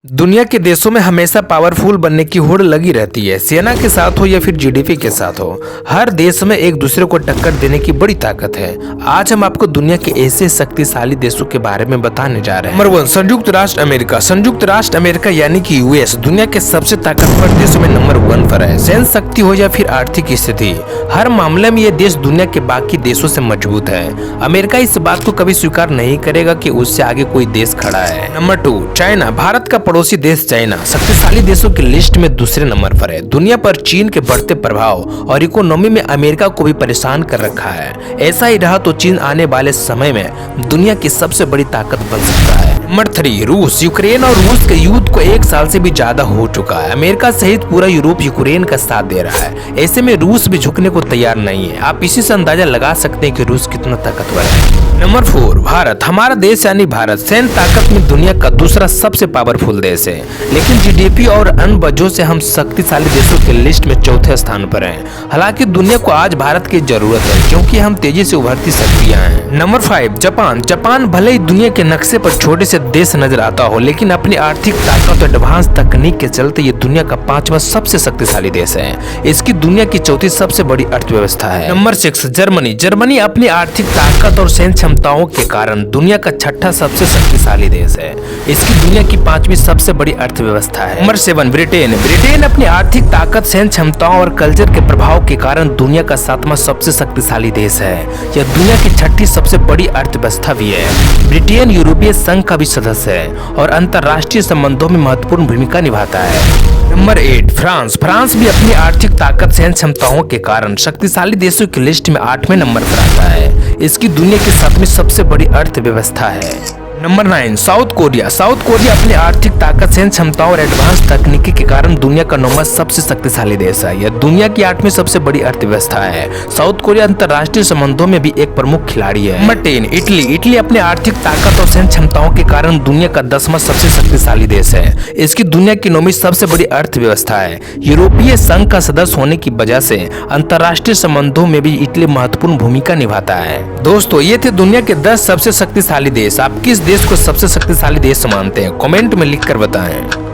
दुनिया के देशों में हमेशा पावरफुल बनने की होड़ लगी रहती है। सेना के साथ हो या फिर जीडीपी के साथ हो, हर देश में एक दूसरे को टक्कर देने की बड़ी ताकत है। आज हम आपको दुनिया के ऐसे शक्तिशाली देशों के बारे में बताने जा रहे हैं। नंबर 1, संयुक्त राष्ट्र अमेरिका। संयुक्त राष्ट्र अमेरिका यानी कि यूएस दुनिया के सबसे ताकतवर देशों में नंबर 1 पर है। सैन्य शक्ति हो या फिर आर्थिक स्थिति, हर मामले में ये देश दुनिया के बाकी देशों से मजबूत है। अमेरिका इस बात को कभी स्वीकार नहीं करेगा कि उससे आगे कोई देश खड़ा है। Number 2, China. भारत का पड़ोसी देश चाइना शक्तिशाली देशों की लिस्ट में दूसरे नंबर पर है। दुनिया पर चीन के बढ़ते प्रभाव और इकोनॉमी में अमेरिका को भी परेशान कर रखा है। ऐसा ही रहा तो चीन आने वाले समय में दुनिया की सबसे बड़ी ताकत बन सकता है। नंबर 3, रूस। यूक्रेन और रूस के युद्ध को 1 साल से भी ज्यादा हो चुका है। अमेरिका सहित पूरा यूरोप यूक्रेन का साथ दे रहा है। ऐसे में रूस भी झुकने को तैयार नहीं है। आप इसी से अंदाजा लगा सकते हैं कि रूस कितना ताकतवर है। नंबर 4, भारत। हमारा देश यानी भारत सैन्य ताकत में दुनिया का दूसरा सबसे पावरफुल देश है, लेकिन जीडीपी और अन्य वजहों से हम शक्तिशाली देशों की लिस्ट में चौथे स्थान पर हैं। हालांकि दुनिया को आज भारत की जरूरत है, क्योंकि हम तेजी से उभरती शक्तियां हैं। Number 5, Japan. जापान भले ही दुनिया के नक्शे पर छोटे से देश नजर आता हो, लेकिन अपनी आर्थिक ताकत और एडवांस तकनीक के चलते ये दुनिया का 5वां सबसे शक्तिशाली देश है। इसकी दुनिया की चौथी सबसे बड़ी अर्थव्यवस्था है। Number 6, Germany. जर्मनी अपनी आर्थिक ताकत और सैन्य क्षमताओं के कारण दुनिया का 6ठा सबसे शक्तिशाली देश है। इसकी दुनिया की 5वीं सबसे बड़ी अर्थव्यवस्था है। Number 7, Britain. ब्रिटेन अपनी आर्थिक ताकत, सैन्य क्षमताओं और कल्चर के प्रभाव के कारण दुनिया का 7वां सबसे शक्तिशाली देश है। यह दुनिया की 6ठी सबसे बड़ी अर्थव्यवस्था भी है। ब्रिटेन यूरोपीय संघ का भी सदस्य है और अंतर्राष्ट्रीय संबंधों में महत्वपूर्ण भूमिका निभाता है। Number 8, France. फ्रांस भी अपनी आर्थिक ताकत, सैन्य क्षमताओं के कारण शक्तिशाली देशों की लिस्ट में 8वें नंबर पर आता है। इसकी दुनिया की 7वीं सबसे बड़ी अर्थव्यवस्था है। Number 9, south Korea. South Korea अपनी आर्थिक ताकत, सैन्य क्षमताओं और एडवांस तकनीकी के कारण दुनिया का 9वां सबसे शक्तिशाली देश है। यह दुनिया की 8वीं सबसे बड़ी अर्थव्यवस्था है। साउथ कोरिया अंतर्राष्ट्रीय संबंधों में भी एक प्रमुख खिलाड़ी है। Number 10, Italy. इटली अपनी आर्थिक ताकत और सैन्य क्षमताओं के कारण दुनिया का 10वां सबसे शक्तिशाली देश है। इसकी दुनिया की 9वीं सबसे बड़ी अर्थव्यवस्था है। यूरोपीय संघ का सदस्य होने की वजह से अंतर्राष्ट्रीय संबंधों में भी इटली महत्वपूर्ण भूमिका निभाता है। दोस्तों, ये थे दुनिया के 10 सबसे शक्तिशाली देश। आप किस देश को सबसे शक्तिशाली देश मानते हैं? कमेंट में लिखकर बताएं।